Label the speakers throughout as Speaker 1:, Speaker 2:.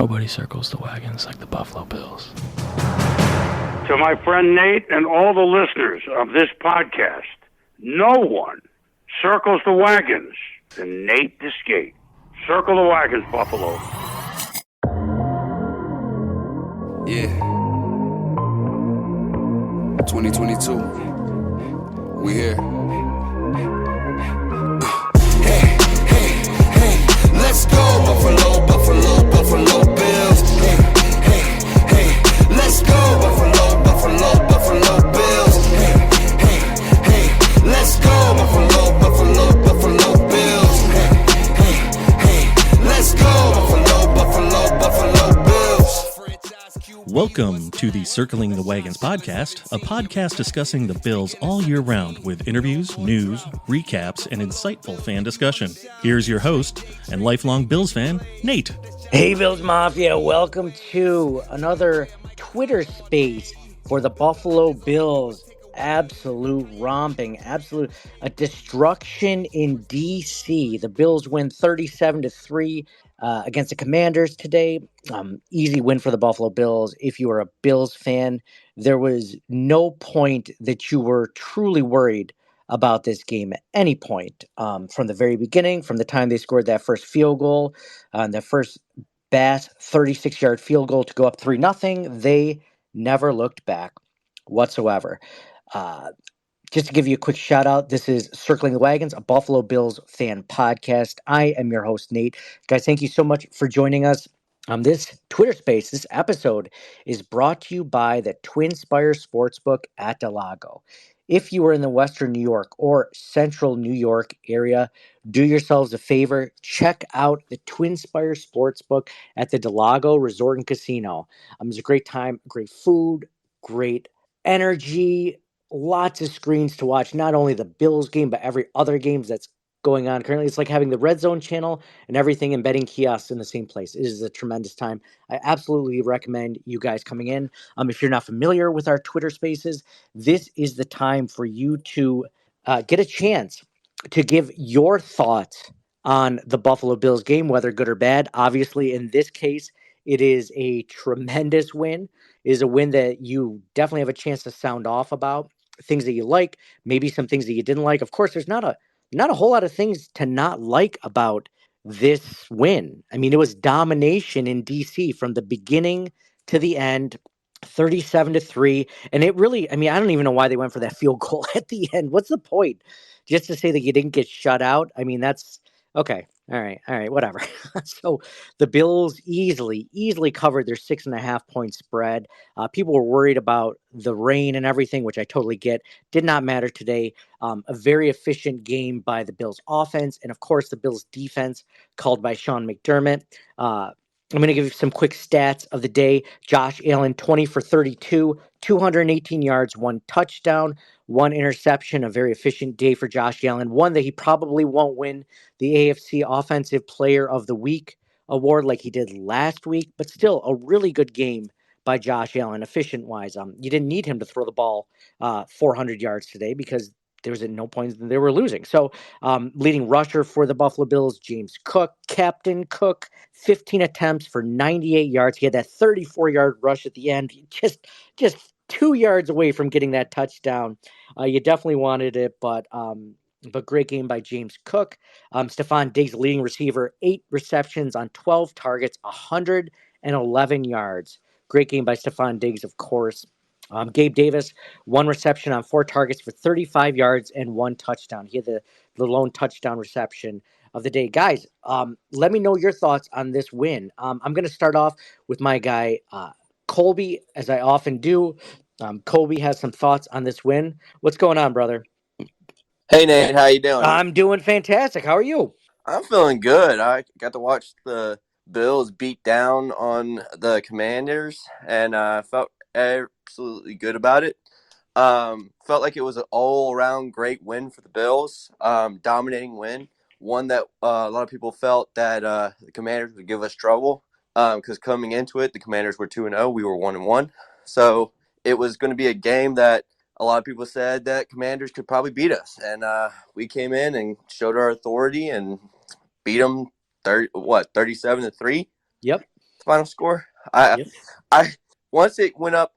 Speaker 1: Nobody circles the wagons like the Buffalo Bills.
Speaker 2: To my friend Nate and all the listeners of this podcast, no one circles the wagons than Nate Discate. Circle the wagons, Buffalo.
Speaker 3: Yeah. 2022. We here. Hey, let's go, Buffalo, Buffalo, Buffalo Bills. Hey, let's go, Buffalo, Buffalo, Buffalo Bills. Hey, let's go, Buffalo, Buffalo, Buffalo Bills. Hey, let's go, Buffalo, Buffalo, Buffalo Bills.
Speaker 4: Welcome to the Circling the Wagons podcast, a podcast discussing the Bills all year round with interviews, news, recaps, and insightful fan discussion. Here's your host and lifelong Bills fan, Nate.
Speaker 5: Hey, Bills Mafia. Welcome to another Twitter space for the Buffalo Bills. Absolute romping, a destruction in DC. The Bills win 37-3 against the Commanders today. Easy win for the Buffalo Bills. If you were a Bills fan, there was no point that you were truly worried about this game at any point. From the very beginning, from the time they scored that first field goal, the first Bass 36-yard field goal to go up 3-0, they never looked back whatsoever. Just to give you a quick shout out, this is Circling the Wagons, a Buffalo Bills fan podcast. I am your host, Nate. Guys, thank you so much for joining us. This Twitter space, this episode is brought to you by the TwinSpires Sportsbook at Del Lago. If you are in the Western New York or Central New York area, do yourselves a favor, check out the TwinSpires Sportsbook at the Del Lago Resort and Casino. It's a great time, great food, great energy, lots of screens to watch, not only the Bills game, but every other game that's going on currently. It's like having the Red Zone channel and everything and betting kiosks in the same place. It is a tremendous time. I absolutely recommend you guys coming in. If you're not familiar with our Twitter spaces, this is the time for you to get a chance to give your thoughts on the Buffalo Bills game, whether good or bad. Obviously, in this case, it is a tremendous win. It is a win that you definitely have a chance to sound off about. Things that you like, maybe some things that you didn't like. Of course, there's not a whole lot of things to not like about this win. I mean, it was domination in DC from the beginning to the end, 37-3. And it really, I mean, I don't even know why they went for that field goal at the end. What's the point? Just to say that you didn't get shut out? I mean, that's okay. All right, whatever. So the Bills easily covered their 6.5 point spread. People were worried about the rain and everything, which I totally get. Did not matter today. A very efficient game by the Bills offense. And of course, the Bills defense called by Sean McDermott. I'm going to give you some quick stats of the day. Josh Allen, 20 for 32, 218 yards, 1 touchdown, 1 interception. A very efficient day for Josh Allen. One that he probably won't win the AFC Offensive Player of the Week award like he did last week, but still a really good game by Josh Allen, efficient-wise. You didn't need him to throw the ball 400 yards today because there was at no point that they were losing. So leading rusher for the Buffalo Bills, James Cook, Captain Cook, 15 attempts for 98 yards. He had that 34-yard rush at the end, just 2 yards away from getting that touchdown. You definitely wanted it, but great game by James Cook. Stephon Diggs, leading receiver, 8 receptions on 12 targets, 111 yards. Great game by Stephon Diggs, of course. Gabe Davis, 1 reception on 4 targets for 35 yards and 1 touchdown. He had the lone touchdown reception of the day. Guys, let me know your thoughts on this win. I'm going to start off with my guy, Colby, as I often do. Colby has some thoughts on this win. What's going on, brother?
Speaker 6: Hey, Nate, how you doing?
Speaker 5: I'm doing fantastic. How are you?
Speaker 6: I'm feeling good. I got to watch the Bills beat down on the Commanders, and I felt absolutely good about it. Felt like it was an all-around great win for the Bills, dominating win. One that a lot of people felt that the Commanders would give us trouble because coming into it, the Commanders were 2-0. We were 1-1. So it was going to be a game that a lot of people said that Commanders could probably beat us. And we came in and showed our authority and beat them 37-3.
Speaker 5: Yep.
Speaker 6: final score. I
Speaker 5: Yep.
Speaker 6: Once it went up,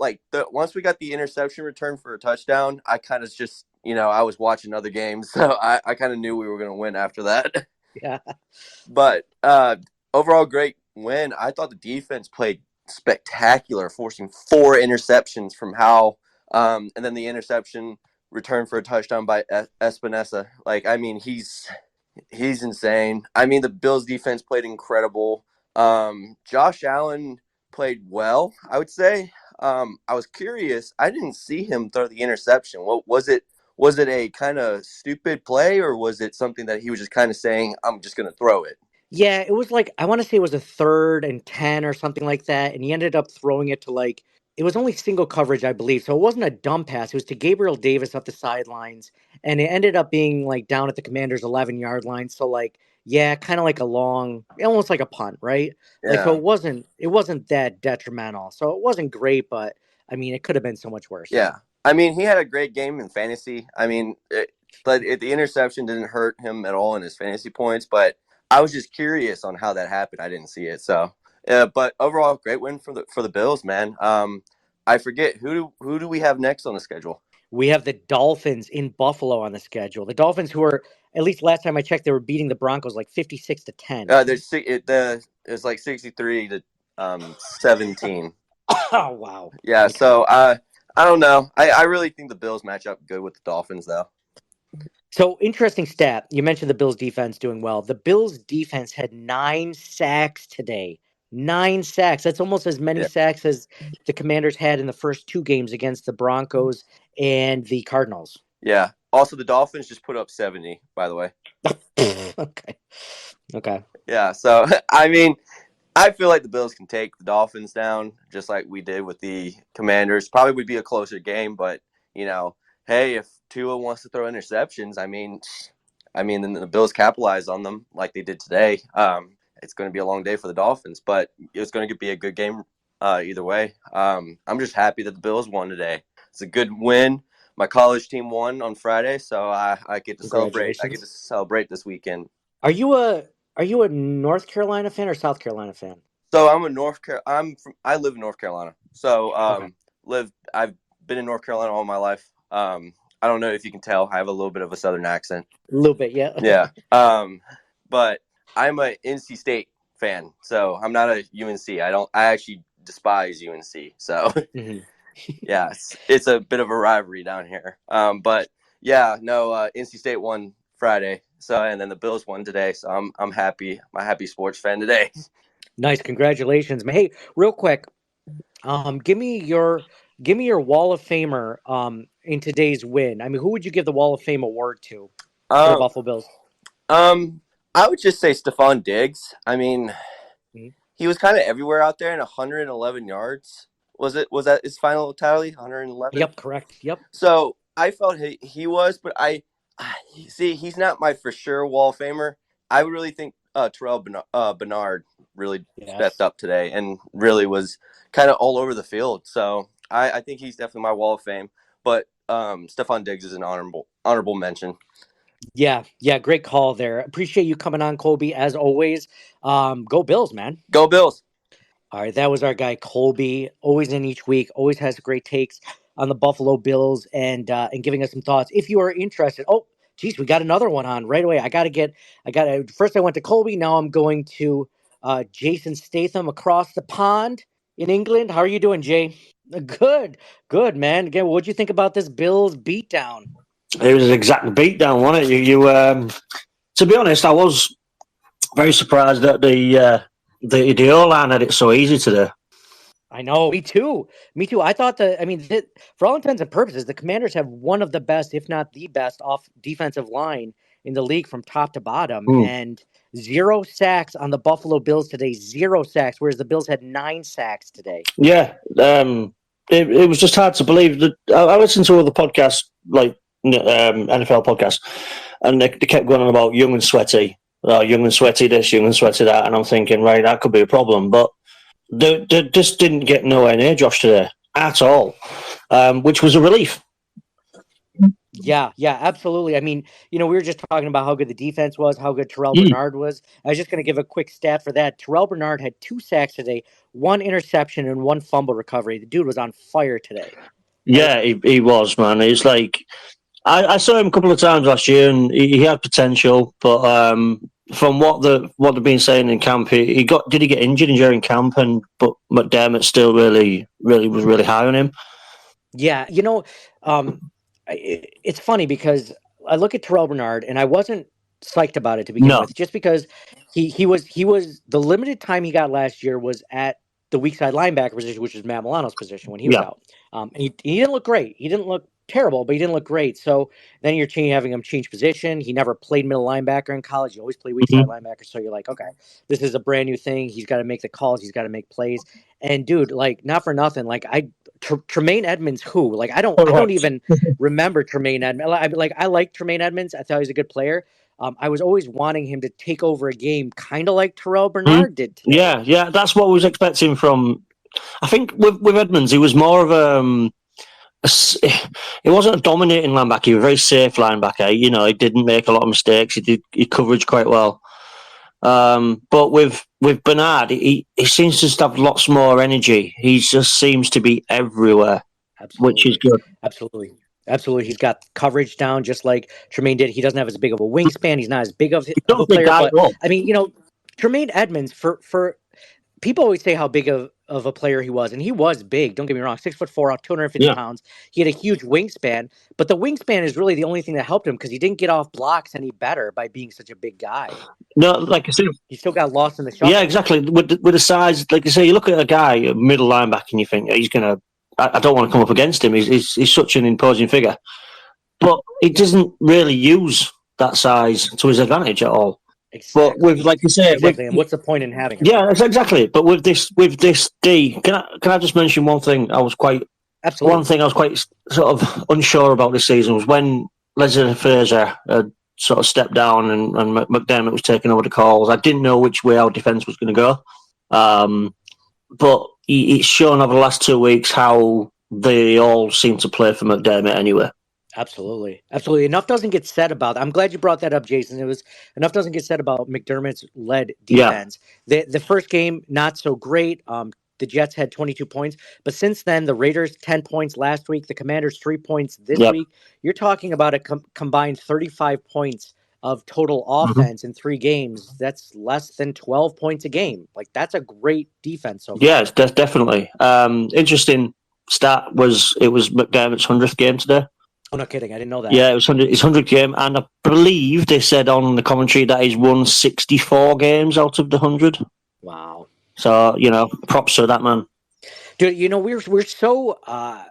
Speaker 6: once we got the interception return for a touchdown, I kind of just, I was watching other games, so I kind of knew we were going to win after that.
Speaker 5: Yeah.
Speaker 6: But overall, great win. I thought the defense played spectacular, forcing 4 interceptions from Howell, and then the interception return for a touchdown by Espinosa. He's insane. The Bills defense played incredible. Josh Allen played well, I would say. I was curious. I didn't see him throw the interception. What was it? Was it a kind of stupid play, or was it something that he was just kind of saying, I'm just going to throw it?
Speaker 5: Yeah, it was I want to say it was a 3rd and 10 or something like that. And he ended up throwing it to it was only single coverage, I believe. So it wasn't a dumb pass. It was to Gabriel Davis up the sidelines. And it ended up being down at the Commanders' 11-yard line. So yeah, kind of a long, almost like a punt, right?
Speaker 6: Yeah.
Speaker 5: So it wasn't that detrimental. So it wasn't great, but it could have been so much worse.
Speaker 6: Yeah. He had a great game in fantasy. But the interception didn't hurt him at all in his fantasy points. But I was just curious on how that happened. I didn't see it. So, but overall, great win for the Bills, man. I forget who do we have next on the schedule?
Speaker 5: We have the Dolphins in Buffalo on the schedule. The Dolphins, who are, at least last time I checked, they were beating the Broncos 56-10.
Speaker 6: It's like 63 to 17.
Speaker 5: Oh wow.
Speaker 6: Yeah. Okay. So I don't know. I really think the Bills match up good with the Dolphins, though.
Speaker 5: So, interesting stat. You mentioned the Bills' defense doing well. The Bills' defense had 9 sacks today. 9 sacks. That's almost as many sacks as the Commanders had in the first 2 games against the Broncos and the Cardinals.
Speaker 6: Yeah. Also, the Dolphins just put up 70, by the way.
Speaker 5: Okay. Yeah.
Speaker 6: So, I feel like the Bills can take the Dolphins down just like we did with the Commanders. Probably would be a closer game, but, hey, if Tua wants to throw interceptions, then the Bills capitalize on them like they did today. It's going to be a long day for the Dolphins, but it's going to be a good game either way. I'm just happy that the Bills won today. It's a good win. My college team won on Friday, so I get to celebrate. I get to celebrate this weekend.
Speaker 5: Are you a North Carolina fan or South Carolina fan?
Speaker 6: So I live in North Carolina. So I've been in North Carolina all my life. I don't know if you can tell. I have a little bit of a Southern accent.
Speaker 5: A little bit, yeah.
Speaker 6: Yeah. But I'm a NC State fan, so I'm not a UNC. I actually despise UNC. So yeah, it's a bit of a rivalry down here. But yeah, no, NC State won Friday. So and then the Bills won today. So I'm happy. I'm a happy sports fan today.
Speaker 5: Nice, congratulations, man. Hey, real quick, give me your Wall of Famer in today's win. Who would you give the Wall of Fame award to for the Buffalo Bills?
Speaker 6: I would just say Stephon Diggs. He was kind of everywhere out there in 111 yards. Was that his final tally? 111?
Speaker 5: Yep, correct. Yep.
Speaker 6: So I felt he was, but I see he's not my for sure Wall of Famer. I would really think Terrell Bernard really stepped up today and really was kind of all over the field. So I think he's definitely my Wall of Fame. But Stephon Diggs is an honorable mention.
Speaker 5: Yeah, great call there. Appreciate you coming on, Colby, as always. Go Bills, man.
Speaker 6: Go Bills.
Speaker 5: All right, that was our guy, Colby. Always in each week, always has great takes on the Buffalo Bills and giving us some thoughts. If you are interested, geez, we got another one on right away. First I went to Colby, now I'm going to Jason Statham across the pond in England. How are you doing, Jay? Good, man. Again, what'd you think about this Bills beatdown?
Speaker 7: It was an exact beatdown, wasn't it? You to be honest, I was very surprised that the O-line had it so easy today.
Speaker 5: I know, me too. I thought for all intents and purposes, the Commanders have one of the best, if not the best, off defensive line in the league from top to bottom, and 0 sacks on the Buffalo Bills today. 0 sacks, whereas the Bills had 9 sacks today.
Speaker 7: Yeah, it was just hard to believe that. I listened to other podcasts like NFL podcasts, and they kept going on about young and sweaty. Young and sweaty this, young and sweaty that, and I'm thinking, right, that could be a problem, but they just didn't get nowhere near Josh today at all, which was a relief.
Speaker 5: Yeah, yeah, absolutely. I mean, we were just talking about how good the defense was, how good Terrell
Speaker 7: Mm.
Speaker 5: Bernard was. I was just going to give a quick stat for that. Terrell Bernard had 2 sacks today, 1 interception, and 1 fumble recovery. The dude was on fire today.
Speaker 7: Yeah, he was, man. It's like I saw him a couple of times last year, and he had potential, but from what they've been saying in camp, he did he get injured during camp, but McDermott still really was really high on him.
Speaker 5: Yeah, it's funny because I look at Terrell Bernard and I wasn't psyched about it to begin
Speaker 7: No,
Speaker 5: with, just because he was the limited time he got last year was at the weak side linebacker position, which is Matt Milano's position when he was
Speaker 7: yeah,
Speaker 5: out. And he didn't look great. He didn't look terrible, but he didn't look great. So then you're having him change position. He never played middle linebacker in college. You always play weak
Speaker 7: hmm
Speaker 5: side linebacker. So you're like, okay, this is a brand new thing. He's got to make the calls. He's got to make plays. And dude, like, not for nothing, like Tremaine Edmonds, who, like, I don't
Speaker 7: correct.
Speaker 5: even remember Tremaine Edmonds. I like Tremaine Edmonds. I thought he was a good player. I was always wanting him to take over a game, kind of like Terrell Bernard did today.
Speaker 7: Yeah, that's what I was expecting from. I think with Edmonds, he was more of he wasn't a dominating linebacker. He was a very safe linebacker. He didn't make a lot of mistakes. He coverage quite well. But with Bernard, he seems to just have lots more energy. He just seems to be everywhere, which is good.
Speaker 5: Absolutely. Absolutely. He's got coverage down just like Tremaine did. He doesn't have as big of a wingspan. He's not as big of a player. But I mean, Tremaine Edmonds, for people always say how big of a player he was, and he was big. Don't get me wrong, 6'4", 250 pounds. He had a huge wingspan, but the wingspan is really the only thing that helped him because he didn't get off blocks any better by being such a big guy.
Speaker 7: No, like I said,
Speaker 5: he still got lost in the shuffle.
Speaker 7: Yeah, exactly. With the size, like you say, you look at a guy, a middle linebacker, and you think he's gonna. I don't want to come up against him. He's such an imposing figure, but he doesn't really use that size to his advantage at all.
Speaker 5: Exactly.
Speaker 7: But with, like you say,
Speaker 5: and what's the point in having him?
Speaker 7: Yeah, exactly. But with this D, can I just mention one thing?
Speaker 5: Absolutely.
Speaker 7: One thing I was quite sort of unsure about this season was when Leslie Frazier sort of stepped down and McDermott was taking over the calls. I didn't know which way our defence was going to go. But it's shown over the last 2 weeks how they all seem to play for McDermott anyway.
Speaker 5: Absolutely. Enough doesn't get said about that. I'm glad you brought that up, Jason. Enough doesn't get said about McDermott's led defense. Yeah. The first game, not so great. The Jets had 22 points, but since then, the Raiders 10 points last week, the Commanders 3 points this week. You're talking about a combined 35 points of total offense in 3 games. That's less than 12 points a game. Like, that's a great defense.
Speaker 7: Yeah, definitely. Interesting stat was McDermott's 100th game today.
Speaker 5: Oh, no kidding. I didn't know that.
Speaker 7: Yeah, it was his 100th game, and I believe they said on the commentary that he's won 64 games out of the 100.
Speaker 5: Wow.
Speaker 7: So, props to that man.
Speaker 5: Dude, we're so, I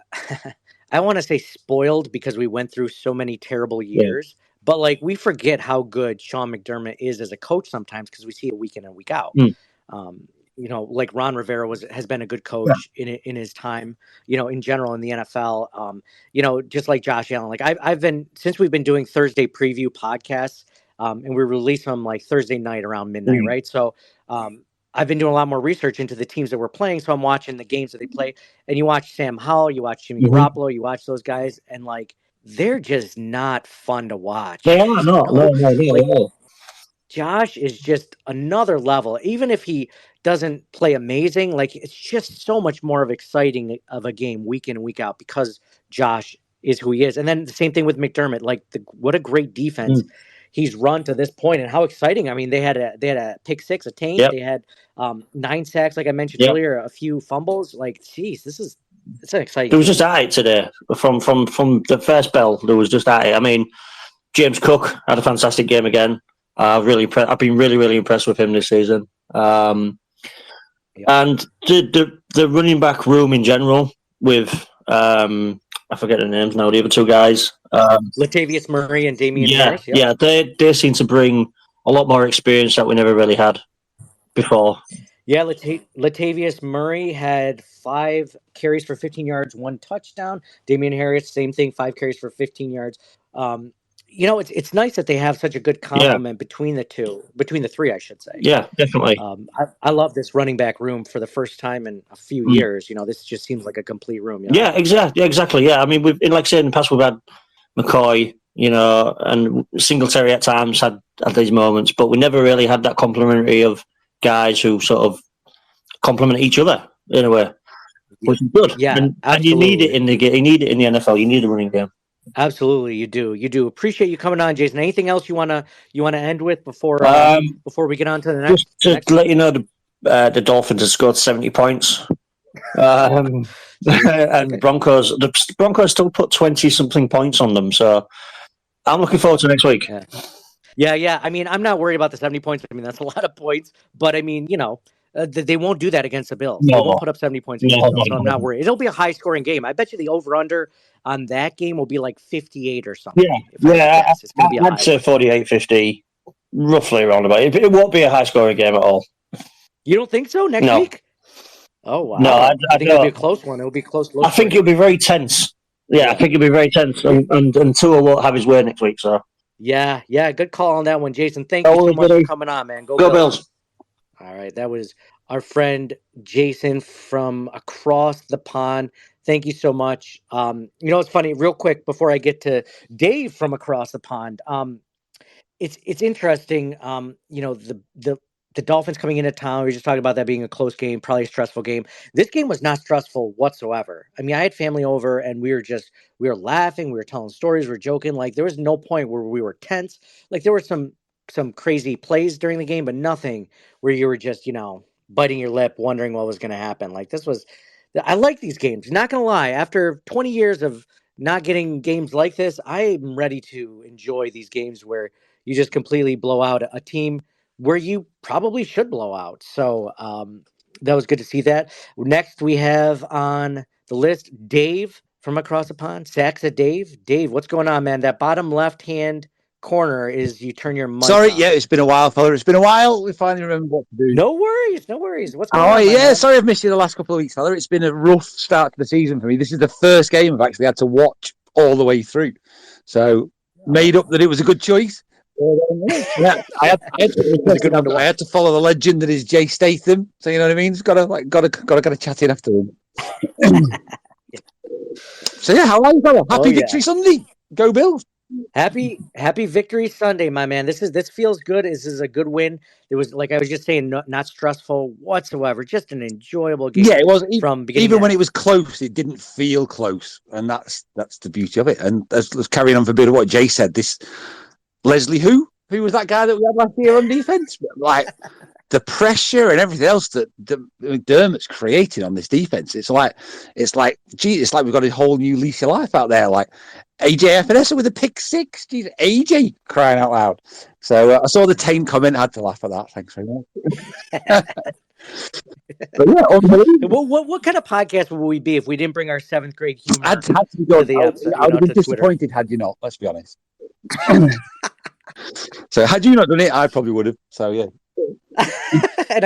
Speaker 5: want to say spoiled because we went through so many terrible years. Yeah. But, like, we forget how good Sean McDermott is as a coach sometimes because we see it week in and week out. Like Ron Rivera has been a good coach in his time, in general in the NFL. Just like Josh Allen. Like I've been, since we've been doing Thursday preview podcasts, and we release them like Thursday night around midnight, right? So I've been doing a lot more research into the teams that we're playing. So I'm watching the games that they play, and you watch Sam Howell, you watch Jimmy Garoppolo, you watch those guys, and like they're just not fun to watch.
Speaker 7: They are not. No.
Speaker 5: Josh is just another level. Even if he doesn't play amazing, like it's just so much more of exciting of a game week in and week out because Josh is who he is. And then the same thing with McDermott. Like what a great defense he's run to this point, and how exciting. I mean, they had a pick six attained. Yep. They had 9 sacks, like I mentioned earlier, a few fumbles. Like, geez, it's an exciting.
Speaker 7: There was just at it today from the first bell. There was just at it. I mean, James Cook had a fantastic game again. I've been really impressed with him this season. And the running back room in general with I forget the names now. The other 2 guys,
Speaker 5: Latavius Murray and Damian Harris.
Speaker 7: Yeah, they seem to bring a lot more experience that we never really had before.
Speaker 5: Yeah, Latavius Murray had 5 carries for 15 yards, 1 touchdown. Damian Harris, same thing, 5 carries for 15 yards. It's nice that they have such a good complement between the 3, I should say.
Speaker 7: Yeah, definitely.
Speaker 5: I love this running back room for the first time in a few years. This just seems like a complete room.
Speaker 7: Yeah, exactly. Yeah, I mean, like I said in the past, we've had McCoy, and Singletary at times had these moments, but we never really had that complementary of guys who sort of complement each other in a way, which is good.
Speaker 5: Yeah,
Speaker 7: and you need it in the game. You need it in the NFL. You need a running game.
Speaker 5: Absolutely, you do. Appreciate you coming on, Jason. Anything else you wanna end with before we get on to the next?
Speaker 7: Just to let you know, the Dolphins have scored 70 points. And the Broncos still put 20-something points on them. So I'm looking forward to next week.
Speaker 5: Yeah. I mean, I'm not worried about the 70 points. I mean, that's a lot of points. But I mean, they won't do that against the Bills.
Speaker 7: No.
Speaker 5: They won't put up 70 points against the Bills, so I'm not worried. It'll be a high-scoring game. I bet you the over-under on that game will be like 58 or something.
Speaker 7: Yeah. I'd say 48-50, roughly around about. It won't be a high-scoring game at all.
Speaker 5: You don't think so next week? Oh, wow.
Speaker 7: No,
Speaker 5: I think it'll be a close one. It'll be close.
Speaker 7: I think it'll be very tense. Yeah, I think it'll be very tense. And Tua won't have his way next week, so.
Speaker 5: Yeah. Good call on that one, Jason. Thank you so much for coming on, man. Go
Speaker 7: Bills.
Speaker 5: All right, that was our friend Jason from across the pond. Thank you so much. It's funny, real quick, before I get to Dave from across the pond. It's interesting. The Dolphins coming into town. We were just talking about that being a close game, probably a stressful game. This game was not stressful whatsoever. I mean, I had family over, and we were laughing, we were telling stories, we were joking. Like, there was no point where we were tense. Like, there were some crazy plays during the game, but nothing where you were just, biting your lip, wondering what was going to happen. Like, I like these games. Not going to lie. After 20 years of not getting games like this, I'm ready to enjoy these games where you just completely blow out a team where you probably should blow out. So that was good to see that. Next, we have on the list Dave from across the pond. Sacks at Dave. Dave, what's going on, man? That bottom left-hand corner is you turn your mic
Speaker 8: Sorry,
Speaker 5: on.
Speaker 8: yeah, it's been a while, fella. It's been a while. We finally remember what to do.
Speaker 5: No worries. What's going on?
Speaker 8: Oh, yeah, sorry I've missed you the last couple of weeks, fella. It's been a rough start to the season for me. This is the first game I've actually had to watch all the way through. So, made up that it was a good choice. Yeah, I had to follow the legend that is Jay Statham. So you know what I mean. It's got to chat in after him. So yeah, how are you, fella? Happy Victory Sunday. Go Bills.
Speaker 5: Happy Victory Sunday, my man. This feels good. This is a good win. It was, like I was just saying, not stressful whatsoever. Just an enjoyable game.
Speaker 8: Yeah, it was.
Speaker 5: From beginning
Speaker 8: even when it was close, it didn't feel close, and that's the beauty of it. And let's carry on for a bit of what Jay said. This Leslie, who was that guy that we had last year on defense? Like the pressure and everything else that Dermot's created on this defense. It's like, gee, it's like we've got a whole new lease of life out there. Like AJ Epinesa with a pick six. Geez, AJ crying out loud. So I saw the Tane comment. I had to laugh at that. Thanks very much. But yeah,
Speaker 5: what kind of podcast would we be if we didn't bring our 7th grade humor?
Speaker 8: I'd have to go.
Speaker 5: To the episode,
Speaker 8: I would have been disappointed
Speaker 5: Twitter.
Speaker 8: had you not. Let's be honest. So had you not done it, I probably would have. So yeah.
Speaker 5: And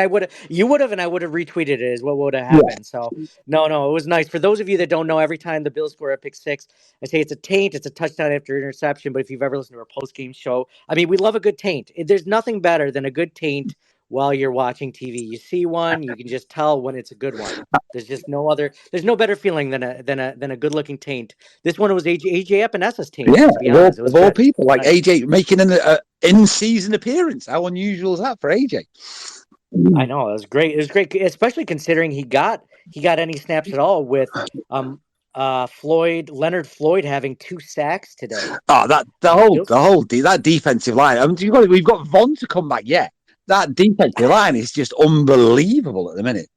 Speaker 5: you would have, and I would have retweeted it is what would have happened. Yeah. So no, it was nice. For those of you that don't know, every time the Bills score a pick six, I say it's a taint, it's a touchdown after interception. But if you've ever listened to our post-game show, I mean, we love a good taint. There's nothing better than a good taint while you're watching TV. You see one, you can just tell when it's a good one. There's just there's no better feeling than a good-looking taint. This one was AJ Epinesa's taint.
Speaker 8: Yeah,
Speaker 5: to be honest.
Speaker 8: of all people, like AJ making an in-season appearance. How unusual is that for AJ?
Speaker 5: I know, it was great. It was great, especially considering he got any snaps at all with Leonard Floyd having 2 sacks today.
Speaker 8: Oh, that defensive line. I mean, we've got Von to come back yet. That defensive line is just unbelievable at the minute.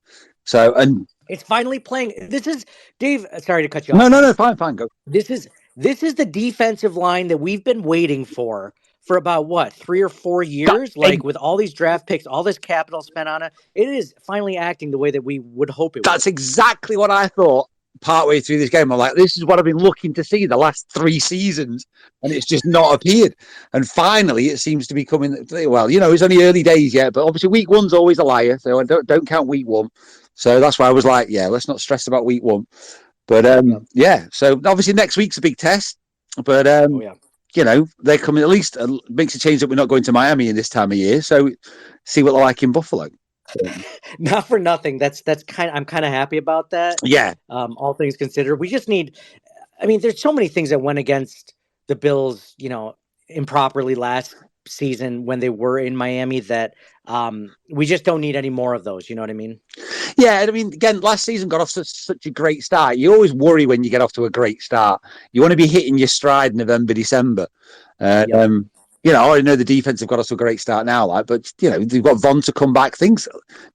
Speaker 8: So, and
Speaker 5: it's finally playing. This is Dave. Sorry to cut you off.
Speaker 8: No, fine, go.
Speaker 5: This is the defensive line that we've been waiting for about 3 or 4 years. With all these draft picks, all this capital spent on it, it is finally acting the way that we would hope it would.
Speaker 8: That's exactly what I thought. Partway through this game, I'm like, this is what I've been looking to see the last 3 seasons, and it's just not appeared. And finally, it seems to be coming. Well, it's only early days yet, but obviously week 1's always a liar, so I don't count week 1. So that's why I was like, yeah, let's not stress about week 1. But yeah. So obviously next week's a big test, but they're coming. At least makes a change that we're not going to Miami in this time of year. So see what they're like in Buffalo.
Speaker 5: Not for nothing. I'm kind of happy about that.
Speaker 8: Yeah.
Speaker 5: All things considered, we just need. I mean, there's so many things that went against the Bills, improperly last season when they were in Miami, that we just don't need any more of those. You know what I mean?
Speaker 8: Yeah, I mean, again, last season got off such a great start. You always worry when you get off to a great start. You want to be hitting your stride November, December.
Speaker 5: Yep.
Speaker 8: I know the defense have got us to a great start now, but they've got Von to come back. The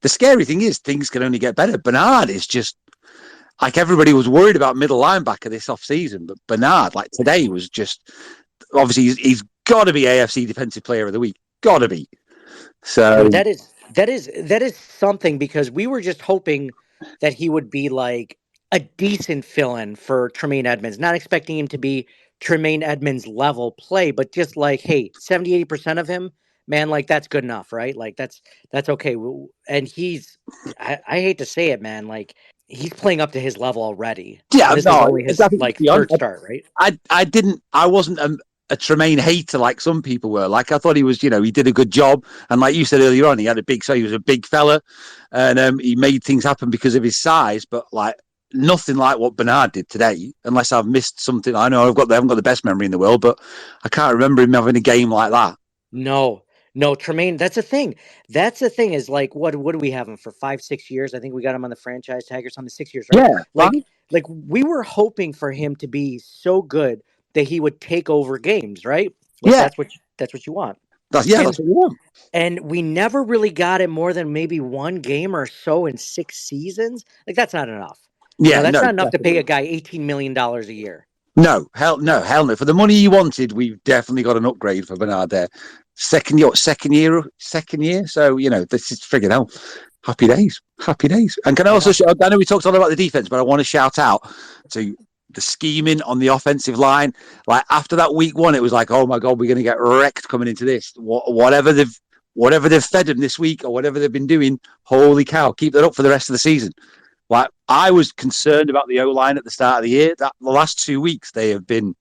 Speaker 8: scary thing is things can only get better. Bernard is just like, everybody was worried about middle linebacker this offseason, but Bernard, like today, was just obviously he's got to be AFC Defensive Player of the Week. Got to be. So
Speaker 5: that is something, because we were just hoping that he would be like a decent fill-in for Tremaine Edmonds, not expecting him to be Tremaine Edmonds level play, but just like, hey, 70-80% of him, man, like that's good enough, right? Like that's okay. And I hate to say it, man, like he's playing up to his level already.
Speaker 8: Yeah,
Speaker 5: this is only his like third start, right?
Speaker 8: I wasn't a Tremaine hater like some people were. Like, I thought he was, he did a good job. And like you said earlier on, he was a big fella, and he made things happen because of his size. But like, nothing like what Bernard did today, unless I've missed something. I know I haven't got the best memory in the world, but I can't remember him having a game like that.
Speaker 5: No, Tremaine. That's the thing. Is like, what do we have him for 5-6 years? I think we got him on the franchise tag or something. 6 years, right?
Speaker 8: Yeah.
Speaker 5: Like we were hoping for him to be so good that he would take over games, right? Like,
Speaker 8: yeah,
Speaker 5: that's what you want.
Speaker 8: That's what you want.
Speaker 5: And we never really got it more than maybe one game or so in 6 seasons. Like, that's not enough.
Speaker 8: Yeah,
Speaker 5: that's not enough to pay a guy $18 million a year.
Speaker 8: No, hell no. For the money you wanted, we've definitely got an upgrade for Bernard there. Second year. So, this is friggin' hell. Happy days. And can I also, I know we talked all about the defense, but I want to shout out to the scheming on the offensive line. Like, after that week 1, it was like, oh my God, we're going to get wrecked coming into this. Whatever they've fed them this week or whatever they've been doing, holy cow, keep that up for the rest of the season. Like, I was concerned about the O-line at the start of the year. That the last 2 weeks, they have been,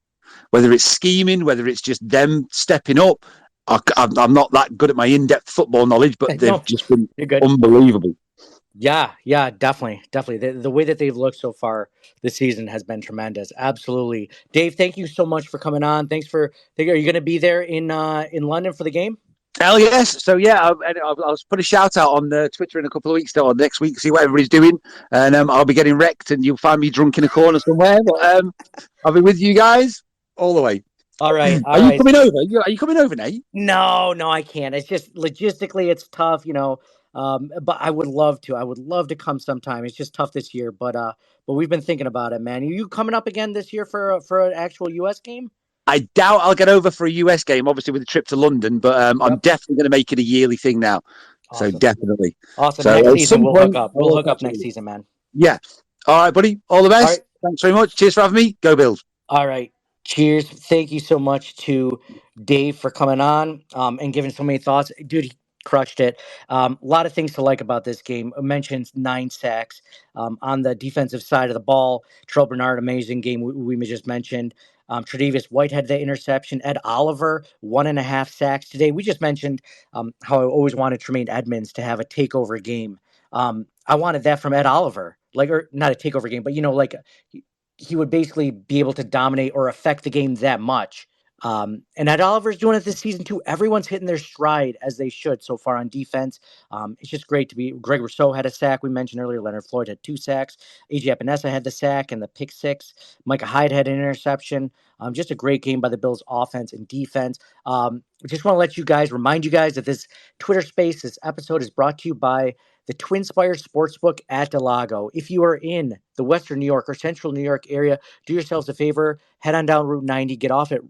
Speaker 8: whether it's scheming, whether it's just them stepping up. I'm not that good at my in-depth football knowledge, but they've just been unbelievable.
Speaker 5: Yeah, definitely. The way that they've looked so far this season has been tremendous. Absolutely. Dave, thank you so much for coming on. Are you going to be there in London for the game?
Speaker 8: Hell yes. So yeah, I'll put a shout out on Twitter in a couple of weeks or next week, see what everybody's doing, and I'll be getting wrecked, and you'll find me drunk in a corner somewhere. But I'll be with you guys all the way.
Speaker 5: All right.
Speaker 8: Are you coming over? Are you coming over, Nate?
Speaker 5: No, I can't. It's just logistically, it's tough, but I would love to. I would love to come sometime. It's just tough this year, but we've been thinking about it, man. Are you coming up again this year for an actual U.S. game?
Speaker 8: I doubt I'll get over for a US game, obviously with the trip to London, but I'm definitely going to make it a yearly thing now. Awesome. So definitely.
Speaker 5: Awesome. So next season we'll hook up. We'll hook up next season, man.
Speaker 8: Yeah. All right, buddy. All the best. All right. Thanks very much. Cheers for having me. Go Bills.
Speaker 5: All right. Cheers. Thank you so much to Dave for coming on and giving so many thoughts. Dude, he crushed it. A lot of things to like about this game. I mentioned 9 sacks on the defensive side of the ball. Terrell Bernard, amazing game we just mentioned. Tre'Davious Whitehead, the interception. Ed Oliver, 1.5 sacks today. We just mentioned how I always wanted Tremaine Edmonds to have a takeover game. I wanted that from Ed Oliver, or not a takeover game, but he would basically be able to dominate or affect the game that much. And Ed Oliver's doing it this season too. Everyone's hitting their stride as they should so far on defense. It's just great to be. Greg Rousseau had a sack. We mentioned earlier, Leonard Floyd had 2 sacks. A.J. Epinesa had the sack and the pick 6. Micah Hyde had an interception. Just a great game by the Bills offense and defense. I just want to remind you guys that this Twitter space, this episode is brought to you by the TwinSpires Sportsbook at Del Lago. If you are in the Western New York or Central New York area, do yourselves a favor, head on down Route 90, get off at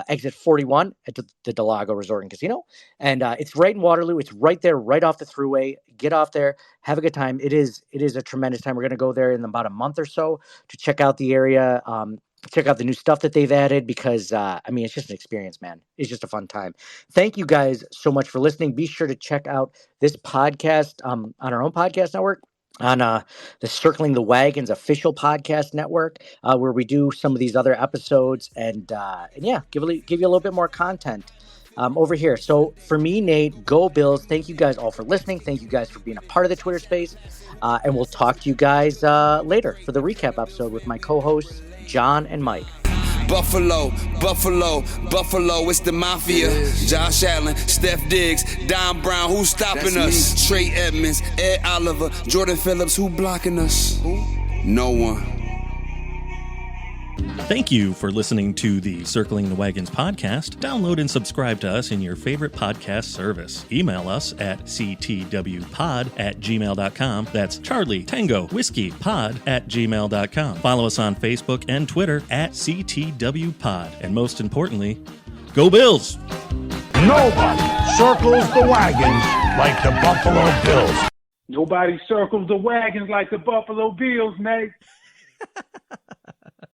Speaker 5: exit 41 at the Del Lago Resort and Casino. And it's right in Waterloo. It's right there, right off the thruway. Get off there, have a good time. It is a tremendous time. We're going to go there in about a month or so to check out the area, check out the new stuff that they've added because, it's just an experience, man. It's just a fun time. Thank you guys so much for listening. Be sure to check out this podcast on our own podcast network, on the Circling the Wagons official podcast network, where we do some of these other episodes and give you a little bit more content over here. So for me, Nate, go Bills. Thank you guys all for listening. Thank you guys for being a part of the Twitter space. And we'll talk to you guys later for the recap episode with my co-hosts, John and Mike.
Speaker 3: Buffalo, Buffalo, Buffalo, it's the mafia. Josh Allen, Steph Diggs, Don Brown, who's stopping us? Trey Edmonds, Ed Oliver, Jordan Phillips, who blocking us? No one.
Speaker 4: Thank you for listening to the Circling the Wagons podcast. Download and subscribe to us in your favorite podcast service. Email us at ctwpod@gmail.com. That's Charlie Tango Whiskey Pod @gmail.com. Follow us on Facebook and Twitter at CTWPod. And most importantly, go Bills!
Speaker 9: Nobody circles the wagons like the Buffalo Bills.
Speaker 10: Nobody circles the wagons like the Buffalo Bills, Nate.